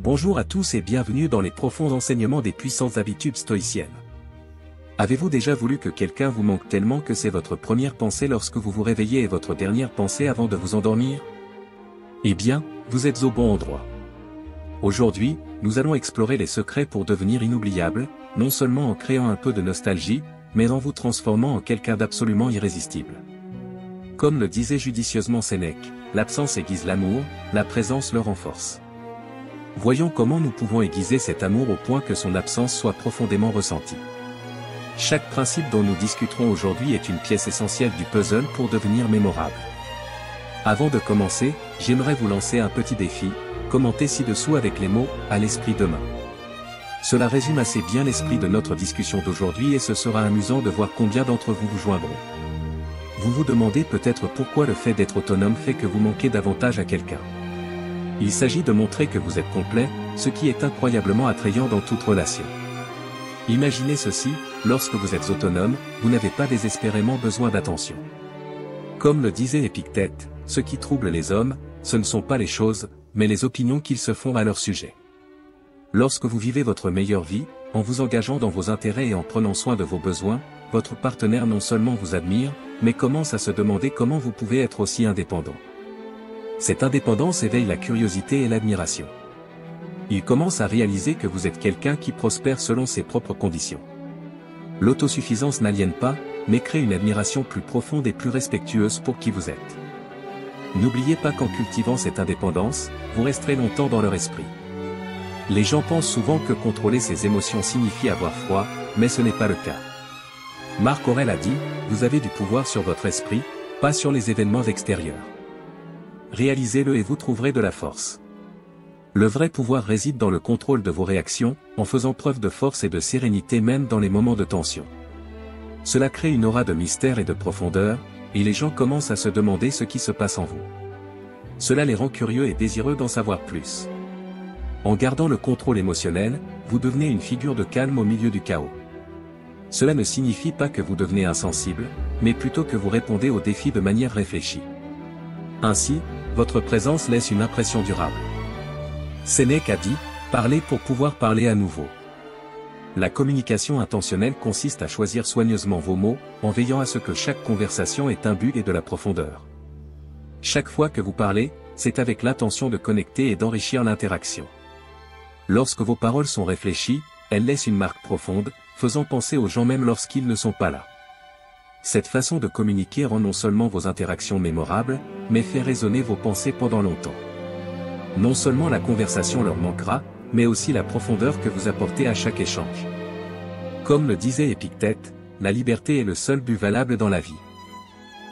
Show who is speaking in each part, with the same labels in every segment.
Speaker 1: Bonjour à tous et bienvenue dans les profonds enseignements des puissantes habitudes stoïciennes. Avez-vous déjà voulu que quelqu'un vous manque tellement que c'est votre première pensée lorsque vous vous réveillez et votre dernière pensée avant de vous endormir? Eh bien, vous êtes au bon endroit. Aujourd'hui, nous allons explorer les secrets pour devenir inoubliable, non seulement en créant un peu de nostalgie, mais en vous transformant en quelqu'un d'absolument irrésistible. Comme le disait judicieusement Sénèque, l'absence aiguise l'amour, la présence le renforce. Voyons comment nous pouvons aiguiser cet amour au point que son absence soit profondément ressentie. Chaque principe dont nous discuterons aujourd'hui est une pièce essentielle du puzzle pour devenir mémorable. Avant de commencer, j'aimerais vous lancer un petit défi, commentez ci-dessous avec les mots « à l'esprit demain ». Cela résume assez bien l'esprit de notre discussion d'aujourd'hui et ce sera amusant de voir combien d'entre vous vous joindront. Vous vous demandez peut-être pourquoi le fait d'être autonome fait que vous manquez davantage à quelqu'un. Il s'agit de montrer que vous êtes complet, ce qui est incroyablement attrayant dans toute relation. Imaginez ceci, lorsque vous êtes autonome, vous n'avez pas désespérément besoin d'attention. Comme le disait Épictète, ce qui trouble les hommes, ce ne sont pas les choses, mais les opinions qu'ils se font à leur sujet. Lorsque vous vivez votre meilleure vie, en vous engageant dans vos intérêts et en prenant soin de vos besoins, votre partenaire non seulement vous admire, mais commence à se demander comment vous pouvez être aussi indépendant. Cette indépendance éveille la curiosité et l'admiration. Il commence à réaliser que vous êtes quelqu'un qui prospère selon ses propres conditions. L'autosuffisance n'aliène pas, mais crée une admiration plus profonde et plus respectueuse pour qui vous êtes. N'oubliez pas qu'en cultivant cette indépendance, vous resterez longtemps dans leur esprit. Les gens pensent souvent que contrôler ses émotions signifie avoir froid, mais ce n'est pas le cas. Marc Aurèle a dit, vous avez du pouvoir sur votre esprit, pas sur les événements extérieurs. Réalisez-le et vous trouverez de la force. Le vrai pouvoir réside dans le contrôle de vos réactions, en faisant preuve de force et de sérénité même dans les moments de tension. Cela crée une aura de mystère et de profondeur, et les gens commencent à se demander ce qui se passe en vous. Cela les rend curieux et désireux d'en savoir plus. En gardant le contrôle émotionnel, vous devenez une figure de calme au milieu du chaos. Cela ne signifie pas que vous devenez insensible, mais plutôt que vous répondez aux défis de manière réfléchie. Ainsi, votre présence laisse une impression durable. Sénèque a dit, parlez pour pouvoir parler à nouveau. La communication intentionnelle consiste à choisir soigneusement vos mots, en veillant à ce que chaque conversation ait un but et de la profondeur. Chaque fois que vous parlez, c'est avec l'intention de connecter et d'enrichir l'interaction. Lorsque vos paroles sont réfléchies, elles laissent une marque profonde, faisant penser aux gens même lorsqu'ils ne sont pas là. Cette façon de communiquer rend non seulement vos interactions mémorables, mais fait résonner vos pensées pendant longtemps. Non seulement la conversation leur manquera, mais aussi la profondeur que vous apportez à chaque échange. Comme le disait Épictète, la liberté est le seul but valable dans la vie.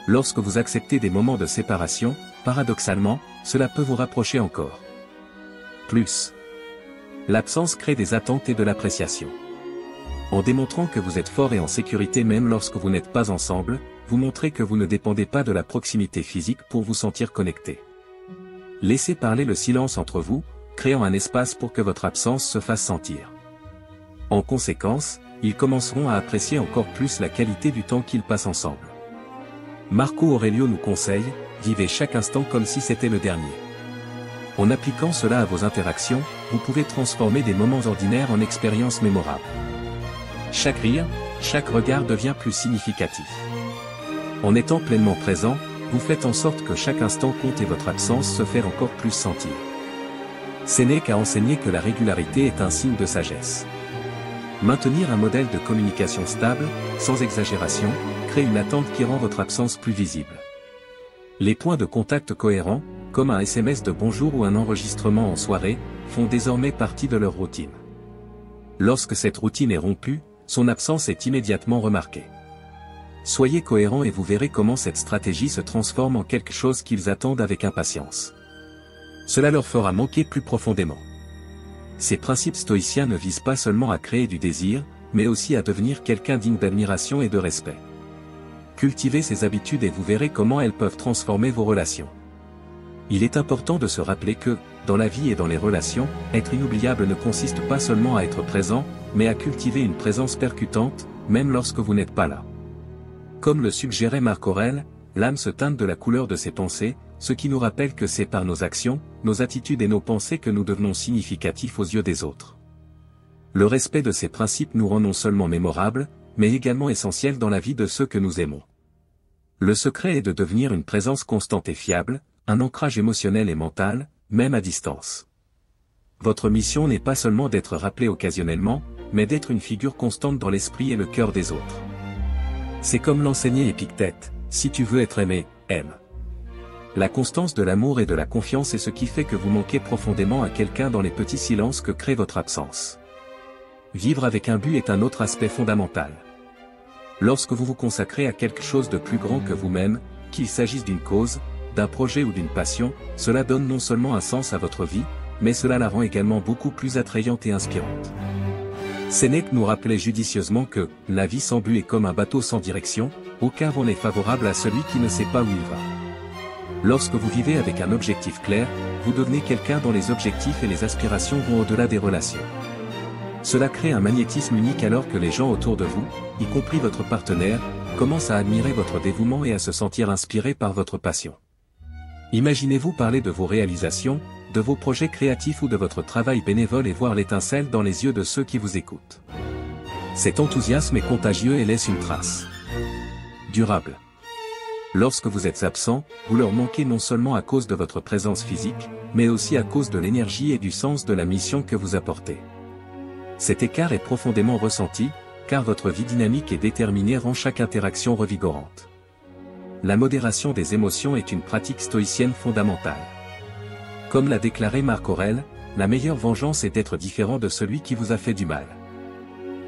Speaker 1: Lorsque vous acceptez des moments de séparation, paradoxalement, cela peut vous rapprocher encore. Plus. L'absence crée des attentes et de l'appréciation. En démontrant que vous êtes fort et en sécurité même lorsque vous n'êtes pas ensemble, vous montrez que vous ne dépendez pas de la proximité physique pour vous sentir connecté. Laissez parler le silence entre vous, créant un espace pour que votre absence se fasse sentir. En conséquence, ils commenceront à apprécier encore plus la qualité du temps qu'ils passent ensemble. Marco Aurelio nous conseille, vivez chaque instant comme si c'était le dernier. En appliquant cela à vos interactions, vous pouvez transformer des moments ordinaires en expériences mémorables. Chaque rire, chaque regard devient plus significatif. En étant pleinement présent, vous faites en sorte que chaque instant compte et votre absence se fait encore plus sentir. Sénèque a enseigné que la régularité est un signe de sagesse. Maintenir un modèle de communication stable, sans exagération, crée une attente qui rend votre absence plus visible. Les points de contact cohérents, comme un SMS de bonjour ou un enregistrement en soirée, font désormais partie de leur routine. Lorsque cette routine est rompue, son absence est immédiatement remarquée. Soyez cohérents et vous verrez comment cette stratégie se transforme en quelque chose qu'ils attendent avec impatience. Cela leur fera manquer plus profondément. Ces principes stoïciens ne visent pas seulement à créer du désir, mais aussi à devenir quelqu'un digne d'admiration et de respect. Cultivez ces habitudes et vous verrez comment elles peuvent transformer vos relations. Il est important de se rappeler que, dans la vie et dans les relations, être inoubliable ne consiste pas seulement à être présent, mais à cultiver une présence percutante, même lorsque vous n'êtes pas là. Comme le suggérait Marc Aurèle, l'âme se teinte de la couleur de ses pensées, ce qui nous rappelle que c'est par nos actions, nos attitudes et nos pensées que nous devenons significatifs aux yeux des autres. Le respect de ces principes nous rend non seulement mémorables, mais également essentiels dans la vie de ceux que nous aimons. Le secret est de devenir une présence constante et fiable, un ancrage émotionnel et mental, même à distance. Votre mission n'est pas seulement d'être rappelé occasionnellement, mais d'être une figure constante dans l'esprit et le cœur des autres. C'est comme l'enseignait Épictète, si tu veux être aimé, aime. La constance de l'amour et de la confiance est ce qui fait que vous manquez profondément à quelqu'un dans les petits silences que crée votre absence. Vivre avec un but est un autre aspect fondamental. Lorsque vous vous consacrez à quelque chose de plus grand que vous-même, qu'il s'agisse d'une cause, d'un projet ou d'une passion, cela donne non seulement un sens à votre vie, mais cela la rend également beaucoup plus attrayante et inspirante. Sénèque nous rappelait judicieusement que « la vie sans but est comme un bateau sans direction, aucun vent n'est favorable à celui qui ne sait pas où il va ». Lorsque vous vivez avec un objectif clair, vous devenez quelqu'un dont les objectifs et les aspirations vont au-delà des relations. Cela crée un magnétisme unique alors que les gens autour de vous, y compris votre partenaire, commencent à admirer votre dévouement et à se sentir inspirés par votre passion. Imaginez-vous parler de vos réalisations, de vos projets créatifs ou de votre travail bénévole et voir l'étincelle dans les yeux de ceux qui vous écoutent. Cet enthousiasme est contagieux et laisse une trace durable. Lorsque vous êtes absent, vous leur manquez non seulement à cause de votre présence physique, mais aussi à cause de l'énergie et du sens de la mission que vous apportez. Cet écart est profondément ressenti, car votre vie dynamique et déterminée rend chaque interaction revigorante. La modération des émotions est une pratique stoïcienne fondamentale. Comme l'a déclaré Marc Aurèle, la meilleure vengeance est d'être différent de celui qui vous a fait du mal.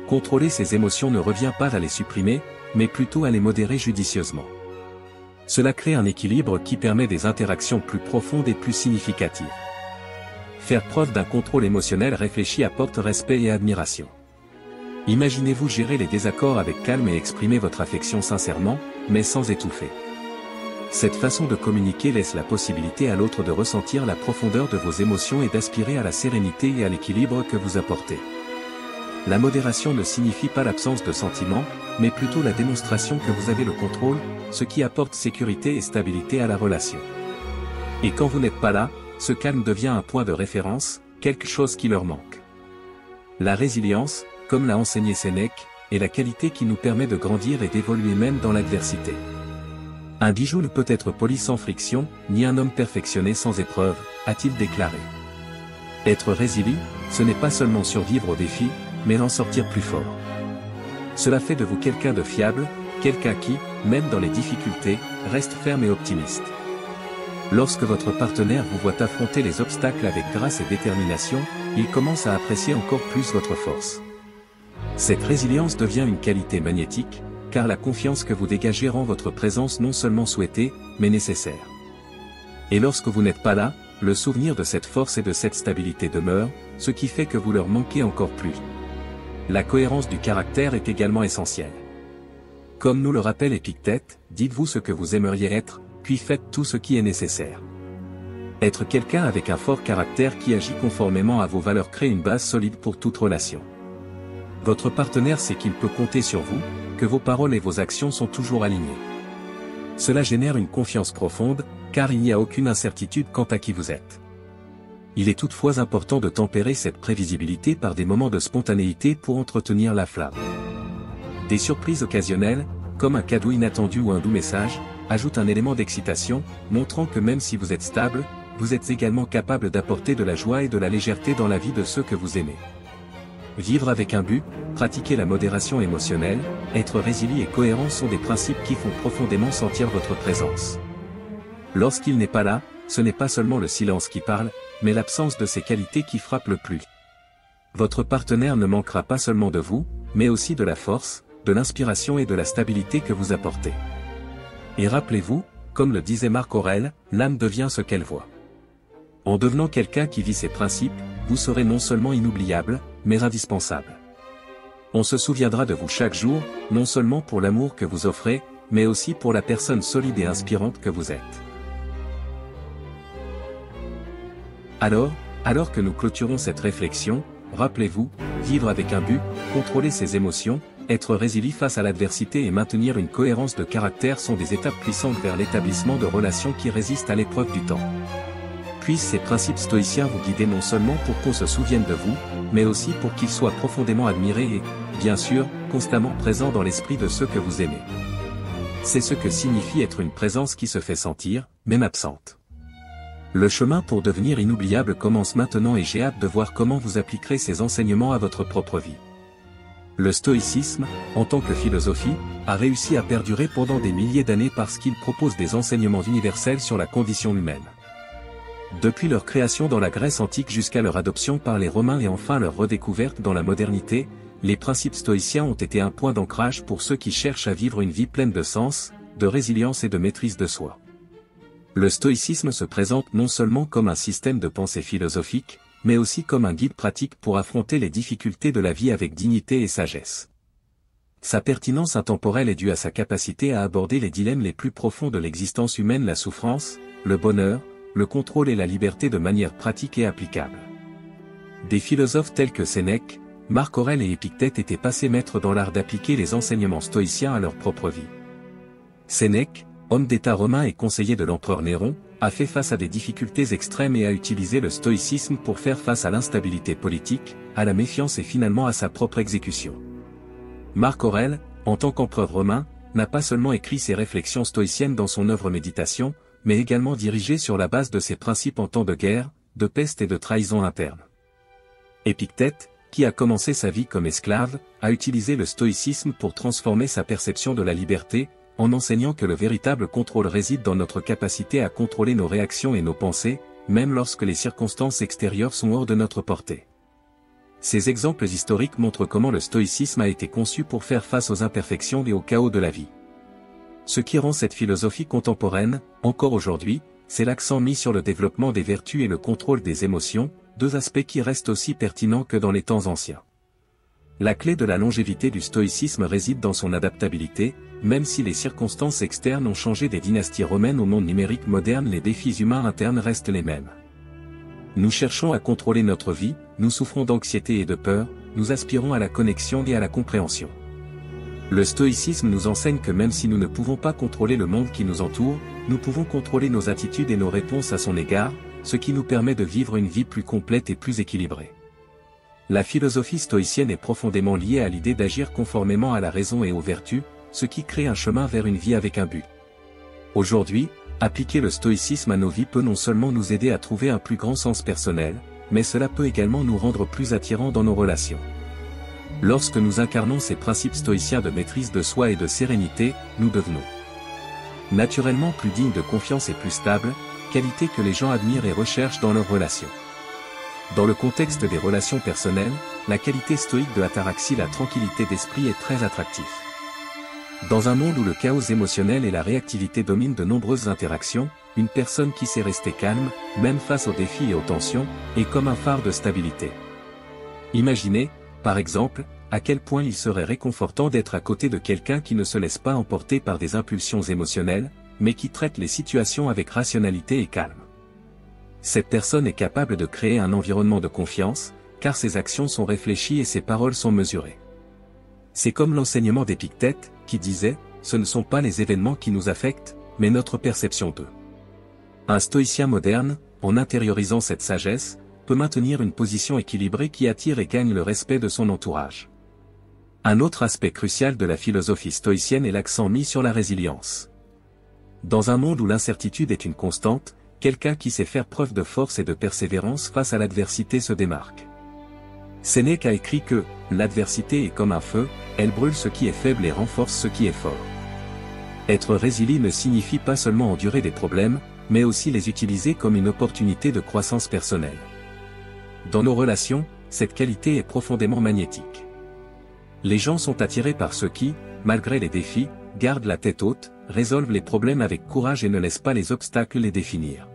Speaker 1: Contrôler ses émotions ne revient pas à les supprimer, mais plutôt à les modérer judicieusement. Cela crée un équilibre qui permet des interactions plus profondes et plus significatives. Faire preuve d'un contrôle émotionnel réfléchi apporte respect et admiration. Imaginez-vous gérer les désaccords avec calme et exprimer votre affection sincèrement, mais sans étouffer. Cette façon de communiquer laisse la possibilité à l'autre de ressentir la profondeur de vos émotions et d'aspirer à la sérénité et à l'équilibre que vous apportez. La modération ne signifie pas l'absence de sentiments, mais plutôt la démonstration que vous avez le contrôle, ce qui apporte sécurité et stabilité à la relation. Et quand vous n'êtes pas là, ce calme devient un point de référence, quelque chose qui leur manque. La résilience, comme l'a enseigné Sénèque, est la qualité qui nous permet de grandir et d'évoluer même dans l'adversité. Un bijou ne peut être poli sans friction, ni un homme perfectionné sans épreuve, a-t-il déclaré. Être résilient, ce n'est pas seulement survivre aux défis, mais en sortir plus fort. Cela fait de vous quelqu'un de fiable, quelqu'un qui, même dans les difficultés, reste ferme et optimiste. Lorsque votre partenaire vous voit affronter les obstacles avec grâce et détermination, il commence à apprécier encore plus votre force. Cette résilience devient une qualité magnétique, car la confiance que vous dégagez rend votre présence non seulement souhaitée, mais nécessaire. Et lorsque vous n'êtes pas là, le souvenir de cette force et de cette stabilité demeure, ce qui fait que vous leur manquez encore plus. La cohérence du caractère est également essentielle. Comme nous le rappelle Épictète, dites-vous ce que vous aimeriez être, puis faites tout ce qui est nécessaire. Être quelqu'un avec un fort caractère qui agit conformément à vos valeurs crée une base solide pour toute relation. Votre partenaire sait qu'il peut compter sur vous, que vos paroles et vos actions sont toujours alignées. Cela génère une confiance profonde, car il n'y a aucune incertitude quant à qui vous êtes. Il est toutefois important de tempérer cette prévisibilité par des moments de spontanéité pour entretenir la flamme. Des surprises occasionnelles, comme un cadeau inattendu ou un doux message, ajoutent un élément d'excitation, montrant que même si vous êtes stable, vous êtes également capable d'apporter de la joie et de la légèreté dans la vie de ceux que vous aimez. Vivre avec un but, pratiquer la modération émotionnelle, être résilient et cohérent sont des principes qui font profondément sentir votre présence. Lorsqu'il n'est pas là, ce n'est pas seulement le silence qui parle, mais l'absence de ces qualités qui frappe le plus. Votre partenaire ne manquera pas seulement de vous, mais aussi de la force, de l'inspiration et de la stabilité que vous apportez. Et rappelez-vous, comme le disait Marc Aurèle, l'âme devient ce qu'elle voit. En devenant quelqu'un qui vit ses principes, vous serez non seulement inoubliable, mais indispensable. On se souviendra de vous chaque jour, non seulement pour l'amour que vous offrez, mais aussi pour la personne solide et inspirante que vous êtes. Alors que nous clôturons cette réflexion, rappelez-vous, vivre avec un but, contrôler ses émotions, être résilient face à l'adversité et maintenir une cohérence de caractère sont des étapes puissantes vers l'établissement de relations qui résistent à l'épreuve du temps. Puissent ces principes stoïciens vous guider non seulement pour qu'on se souvienne de vous, mais aussi pour qu'ils soient profondément admirés et, bien sûr, constamment présents dans l'esprit de ceux que vous aimez. C'est ce que signifie être une présence qui se fait sentir, même absente. Le chemin pour devenir inoubliable commence maintenant et j'ai hâte de voir comment vous appliquerez ces enseignements à votre propre vie. Le stoïcisme, en tant que philosophie, a réussi à perdurer pendant des milliers d'années parce qu'il propose des enseignements universels sur la condition humaine. Depuis leur création dans la Grèce antique jusqu'à leur adoption par les Romains et enfin leur redécouverte dans la modernité, les principes stoïciens ont été un point d'ancrage pour ceux qui cherchent à vivre une vie pleine de sens, de résilience et de maîtrise de soi. Le stoïcisme se présente non seulement comme un système de pensée philosophique, mais aussi comme un guide pratique pour affronter les difficultés de la vie avec dignité et sagesse. Sa pertinence intemporelle est due à sa capacité à aborder les dilemmes les plus profonds de l'existence humaine, la souffrance, le bonheur, le contrôle et la liberté de manière pratique et applicable. Des philosophes tels que Sénèque, Marc Aurèle et Épictète étaient passés maîtres dans l'art d'appliquer les enseignements stoïciens à leur propre vie. Sénèque, homme d'État romain et conseiller de l'empereur Néron, a fait face à des difficultés extrêmes et a utilisé le stoïcisme pour faire face à l'instabilité politique, à la méfiance et finalement à sa propre exécution. Marc Aurèle, en tant qu'empereur romain, n'a pas seulement écrit ses réflexions stoïciennes dans son œuvre Méditation, mais également dirigé sur la base de ses principes en temps de guerre, de peste et de trahison interne. Épictète, qui a commencé sa vie comme esclave, a utilisé le stoïcisme pour transformer sa perception de la liberté, en enseignant que le véritable contrôle réside dans notre capacité à contrôler nos réactions et nos pensées, même lorsque les circonstances extérieures sont hors de notre portée. Ces exemples historiques montrent comment le stoïcisme a été conçu pour faire face aux imperfections et au chaos de la vie. Ce qui rend cette philosophie contemporaine, encore aujourd'hui, c'est l'accent mis sur le développement des vertus et le contrôle des émotions, deux aspects qui restent aussi pertinents que dans les temps anciens. La clé de la longévité du stoïcisme réside dans son adaptabilité, même si les circonstances externes ont changé des dynasties romaines au monde numérique moderne, les défis humains internes restent les mêmes. Nous cherchons à contrôler notre vie, nous souffrons d'anxiété et de peur, nous aspirons à la connexion et à la compréhension. Le stoïcisme nous enseigne que même si nous ne pouvons pas contrôler le monde qui nous entoure, nous pouvons contrôler nos attitudes et nos réponses à son égard, ce qui nous permet de vivre une vie plus complète et plus équilibrée. La philosophie stoïcienne est profondément liée à l'idée d'agir conformément à la raison et aux vertus, ce qui crée un chemin vers une vie avec un but. Aujourd'hui, appliquer le stoïcisme à nos vies peut non seulement nous aider à trouver un plus grand sens personnel, mais cela peut également nous rendre plus attirants dans nos relations. Lorsque nous incarnons ces principes stoïciens de maîtrise de soi et de sérénité, nous devenons naturellement plus dignes de confiance et plus stables, qualité que les gens admirent et recherchent dans leurs relations. Dans le contexte des relations personnelles, la qualité stoïque de l'ataraxie, la tranquillité d'esprit est très attractive. Dans un monde où le chaos émotionnel et la réactivité dominent de nombreuses interactions, une personne qui sait rester calme, même face aux défis et aux tensions, est comme un phare de stabilité. Imaginez, par exemple, à quel point il serait réconfortant d'être à côté de quelqu'un qui ne se laisse pas emporter par des impulsions émotionnelles, mais qui traite les situations avec rationalité et calme. Cette personne est capable de créer un environnement de confiance, car ses actions sont réfléchies et ses paroles sont mesurées. C'est comme l'enseignement d'Épictète, qui disait, ce ne sont pas les événements qui nous affectent, mais notre perception d'eux. Un stoïcien moderne, en intériorisant cette sagesse, peut maintenir une position équilibrée qui attire et gagne le respect de son entourage. Un autre aspect crucial de la philosophie stoïcienne est l'accent mis sur la résilience. Dans un monde où l'incertitude est une constante, quelqu'un qui sait faire preuve de force et de persévérance face à l'adversité se démarque. Sénèque a écrit que « l'adversité est comme un feu, elle brûle ce qui est faible et renforce ce qui est fort ». Être résilient ne signifie pas seulement endurer des problèmes, mais aussi les utiliser comme une opportunité de croissance personnelle. Dans nos relations, cette qualité est profondément magnétique. Les gens sont attirés par ceux qui, malgré les défis, gardent la tête haute, résolvent les problèmes avec courage et ne laissent pas les obstacles les définir.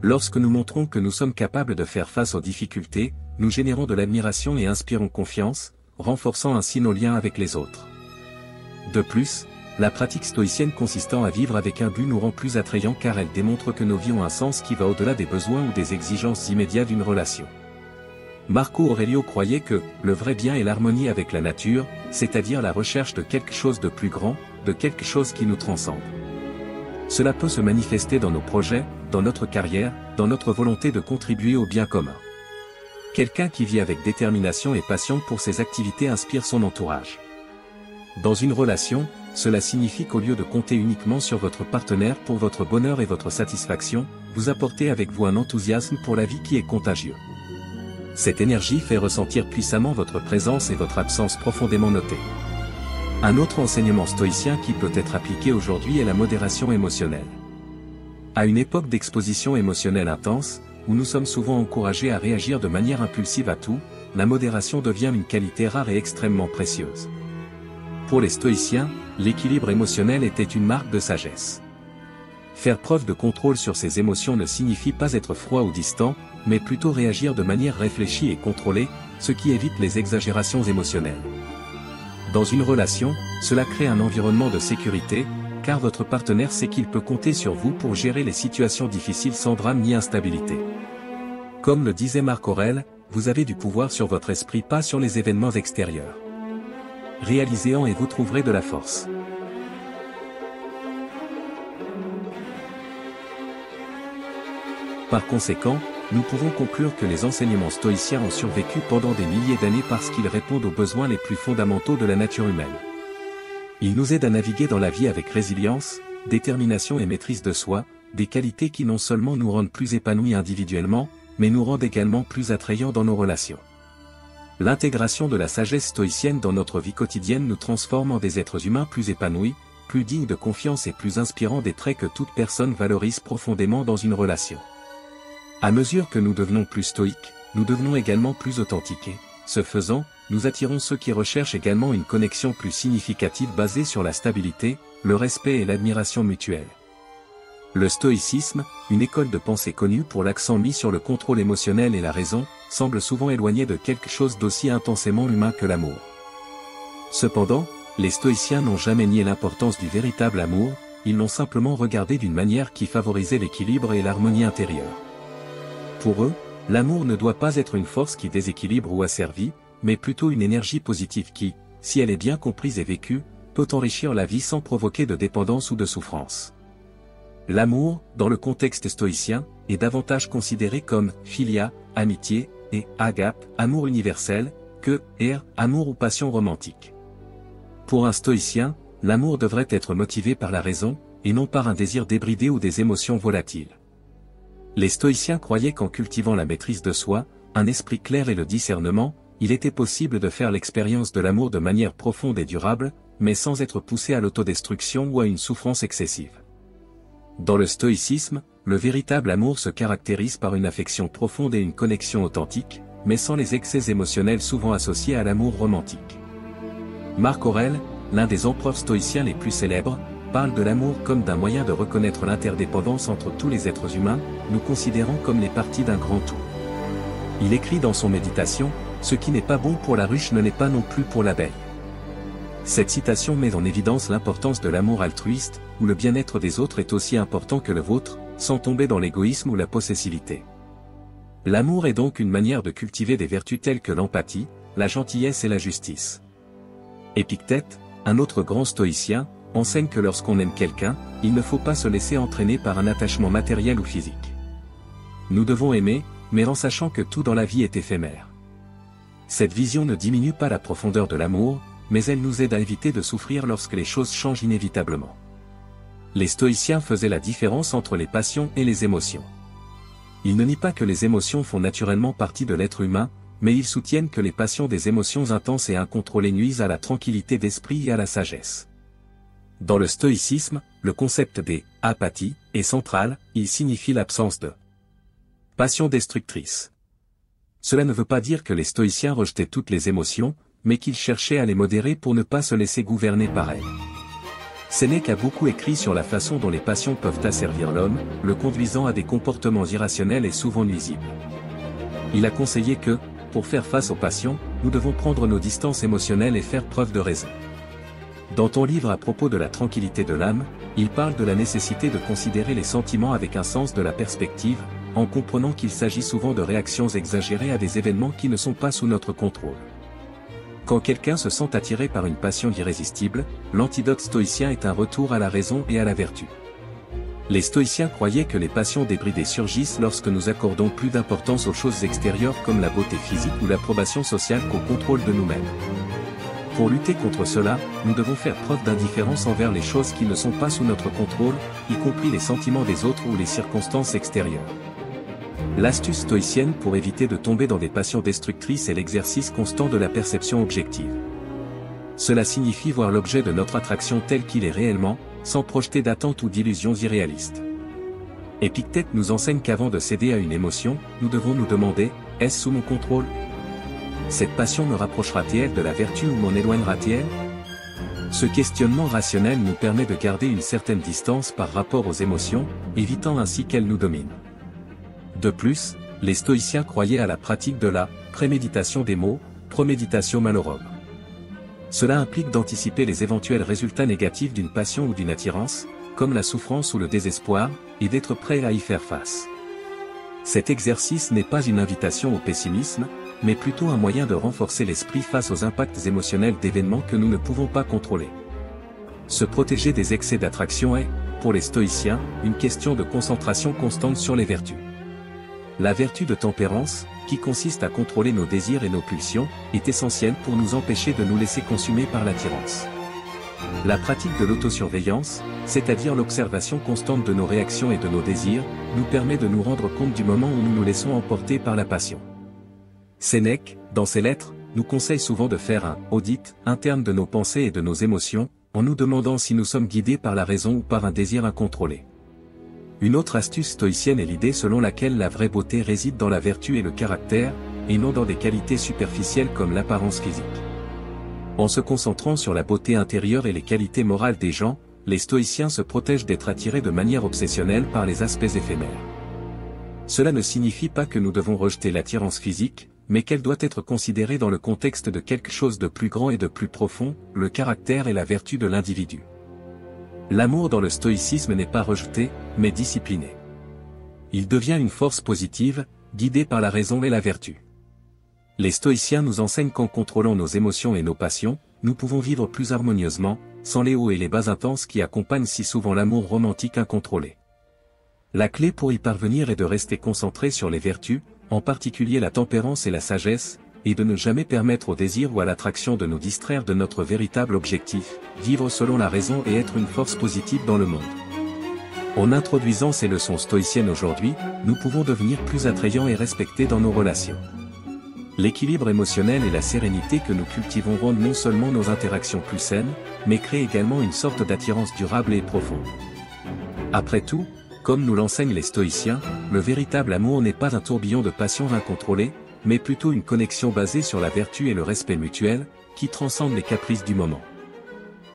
Speaker 1: Lorsque nous montrons que nous sommes capables de faire face aux difficultés, nous générons de l'admiration et inspirons confiance, renforçant ainsi nos liens avec les autres. De plus, la pratique stoïcienne consistant à vivre avec un but nous rend plus attrayants car elle démontre que nos vies ont un sens qui va au-delà des besoins ou des exigences immédiates d'une relation. Marco Aurelio croyait que le vrai bien est l'harmonie avec la nature, c'est-à-dire la recherche de quelque chose de plus grand, de quelque chose qui nous transcende. Cela peut se manifester dans nos projets, dans notre carrière, dans notre volonté de contribuer au bien commun. Quelqu'un qui vit avec détermination et passion pour ses activités inspire son entourage. Dans une relation, cela signifie qu'au lieu de compter uniquement sur votre partenaire pour votre bonheur et votre satisfaction, vous apportez avec vous un enthousiasme pour la vie qui est contagieux. Cette énergie fait ressentir puissamment votre présence et votre absence profondément notée. Un autre enseignement stoïcien qui peut être appliqué aujourd'hui est la modération émotionnelle. À une époque d'exposition émotionnelle intense, où nous sommes souvent encouragés à réagir de manière impulsive à tout, la modération devient une qualité rare et extrêmement précieuse. Pour les stoïciens, l'équilibre émotionnel était une marque de sagesse. Faire preuve de contrôle sur ses émotions ne signifie pas être froid ou distant, mais plutôt réagir de manière réfléchie et contrôlée, ce qui évite les exagérations émotionnelles. Dans une relation, cela crée un environnement de sécurité, car votre partenaire sait qu'il peut compter sur vous pour gérer les situations difficiles sans drame ni instabilité. Comme le disait Marc Aurèle, vous avez du pouvoir sur votre esprit, pas sur les événements extérieurs. Réalisez-en et vous trouverez de la force. Par conséquent, nous pouvons conclure que les enseignements stoïciens ont survécu pendant des milliers d'années parce qu'ils répondent aux besoins les plus fondamentaux de la nature humaine. Ils nous aident à naviguer dans la vie avec résilience, détermination et maîtrise de soi, des qualités qui non seulement nous rendent plus épanouis individuellement, mais nous rendent également plus attrayants dans nos relations. L'intégration de la sagesse stoïcienne dans notre vie quotidienne nous transforme en des êtres humains plus épanouis, plus dignes de confiance et plus inspirants, des traits que toute personne valorise profondément dans une relation. À mesure que nous devenons plus stoïques, nous devenons également plus authentiques et, ce faisant, nous attirons ceux qui recherchent également une connexion plus significative basée sur la stabilité, le respect et l'admiration mutuelle. Le stoïcisme, une école de pensée connue pour l'accent mis sur le contrôle émotionnel et la raison, semble souvent éloigné de quelque chose d'aussi intensément humain que l'amour. Cependant, les stoïciens n'ont jamais nié l'importance du véritable amour, ils l'ont simplement regardé d'une manière qui favorisait l'équilibre et l'harmonie intérieure. Pour eux, l'amour ne doit pas être une force qui déséquilibre ou asservit, mais plutôt une énergie positive qui, si elle est bien comprise et vécue, peut enrichir la vie sans provoquer de dépendance ou de souffrance. L'amour, dans le contexte stoïcien, est davantage considéré comme philia, amitié, et agape, amour universel, que amour ou passion romantique. Pour un stoïcien, l'amour devrait être motivé par la raison, et non par un désir débridé ou des émotions volatiles. Les stoïciens croyaient qu'en cultivant la maîtrise de soi, un esprit clair et le discernement, il était possible de faire l'expérience de l'amour de manière profonde et durable, mais sans être poussé à l'autodestruction ou à une souffrance excessive. Dans le stoïcisme, le véritable amour se caractérise par une affection profonde et une connexion authentique, mais sans les excès émotionnels souvent associés à l'amour romantique. Marc Aurèle, l'un des empereurs stoïciens les plus célèbres, parle de l'amour comme d'un moyen de reconnaître l'interdépendance entre tous les êtres humains, nous considérant comme les parties d'un grand tout. Il écrit dans son Méditation, « Ce qui n'est pas bon pour la ruche ne l'est pas non plus pour l'abeille ». Cette citation met en évidence l'importance de l'amour altruiste, où le bien-être des autres est aussi important que le vôtre, sans tomber dans l'égoïsme ou la possessivité. L'amour est donc une manière de cultiver des vertus telles que l'empathie, la gentillesse et la justice. Épictète, un autre grand stoïcien, enseigne que lorsqu'on aime quelqu'un, il ne faut pas se laisser entraîner par un attachement matériel ou physique. Nous devons aimer, mais en sachant que tout dans la vie est éphémère. Cette vision ne diminue pas la profondeur de l'amour, mais elle nous aide à éviter de souffrir lorsque les choses changent inévitablement. Les stoïciens faisaient la différence entre les passions et les émotions. Ils ne nient pas que les émotions font naturellement partie de l'être humain, mais ils soutiennent que les passions des émotions intenses et incontrôlées nuisent à la tranquillité d'esprit et à la sagesse. Dans le stoïcisme, le concept des apathies est central, il signifie l'absence de passion destructrice. Cela ne veut pas dire que les stoïciens rejetaient toutes les émotions, mais qu'ils cherchaient à les modérer pour ne pas se laisser gouverner par elles. Sénèque a beaucoup écrit sur la façon dont les passions peuvent asservir l'homme, le conduisant à des comportements irrationnels et souvent nuisibles. Il a conseillé que, pour faire face aux passions, nous devons prendre nos distances émotionnelles et faire preuve de raison. Dans ton livre à propos de la tranquillité de l'âme, il parle de la nécessité de considérer les sentiments avec un sens de la perspective, en comprenant qu'il s'agit souvent de réactions exagérées à des événements qui ne sont pas sous notre contrôle. Quand quelqu'un se sent attiré par une passion irrésistible, l'antidote stoïcien est un retour à la raison et à la vertu. Les stoïciens croyaient que les passions débridées surgissent lorsque nous accordons plus d'importance aux choses extérieures comme la beauté physique ou l'approbation sociale qu'au contrôle de nous-mêmes. Pour lutter contre cela, nous devons faire preuve d'indifférence envers les choses qui ne sont pas sous notre contrôle, y compris les sentiments des autres ou les circonstances extérieures. L'astuce stoïcienne pour éviter de tomber dans des passions destructrices est l'exercice constant de la perception objective. Cela signifie voir l'objet de notre attraction tel qu'il est réellement, sans projeter d'attentes ou d'illusions irréalistes. Épictète nous enseigne qu'avant de céder à une émotion, nous devons nous demander, est-ce sous mon contrôle ? Cette passion me rapprochera-t-elle de la vertu ou m'en éloignera-t-elle ? Ce questionnement rationnel nous permet de garder une certaine distance par rapport aux émotions, évitant ainsi qu'elles nous dominent. De plus, les stoïciens croyaient à la pratique de la préméditation des mots, premeditatio malorum. Cela implique d'anticiper les éventuels résultats négatifs d'une passion ou d'une attirance, comme la souffrance ou le désespoir, et d'être prêt à y faire face. Cet exercice n'est pas une invitation au pessimisme, mais plutôt un moyen de renforcer l'esprit face aux impacts émotionnels d'événements que nous ne pouvons pas contrôler. Se protéger des excès d'attraction est, pour les stoïciens, une question de concentration constante sur les vertus. La vertu de tempérance, qui consiste à contrôler nos désirs et nos pulsions, est essentielle pour nous empêcher de nous laisser consumer par l'attirance. La pratique de l'autosurveillance, c'est-à-dire l'observation constante de nos réactions et de nos désirs, nous permet de nous rendre compte du moment où nous nous laissons emporter par la passion. Sénèque, dans ses lettres, nous conseille souvent de faire un audit interne de nos pensées et de nos émotions, en nous demandant si nous sommes guidés par la raison ou par un désir incontrôlé. Une autre astuce stoïcienne est l'idée selon laquelle la vraie beauté réside dans la vertu et le caractère, et non dans des qualités superficielles comme l'apparence physique. En se concentrant sur la beauté intérieure et les qualités morales des gens, les stoïciens se protègent d'être attirés de manière obsessionnelle par les aspects éphémères. Cela ne signifie pas que nous devons rejeter l'attirance physique, mais qu'elle doit être considérée dans le contexte de quelque chose de plus grand et de plus profond, le caractère et la vertu de l'individu. L'amour dans le stoïcisme n'est pas rejeté, mais discipliné. Il devient une force positive, guidée par la raison et la vertu. Les stoïciens nous enseignent qu'en contrôlant nos émotions et nos passions, nous pouvons vivre plus harmonieusement, sans les hauts et les bas intenses qui accompagnent si souvent l'amour romantique incontrôlé. La clé pour y parvenir est de rester concentré sur les vertus, en particulier la tempérance et la sagesse, et de ne jamais permettre au désir ou à l'attraction de nous distraire de notre véritable objectif, vivre selon la raison et être une force positive dans le monde. En introduisant ces leçons stoïciennes aujourd'hui, nous pouvons devenir plus attrayants et respectés dans nos relations. L'équilibre émotionnel et la sérénité que nous cultivons rendent non seulement nos interactions plus saines, mais créent également une sorte d'attirance durable et profonde. Après tout, comme nous l'enseignent les stoïciens, le véritable amour n'est pas un tourbillon de passions incontrôlées, mais plutôt une connexion basée sur la vertu et le respect mutuel, qui transcende les caprices du moment.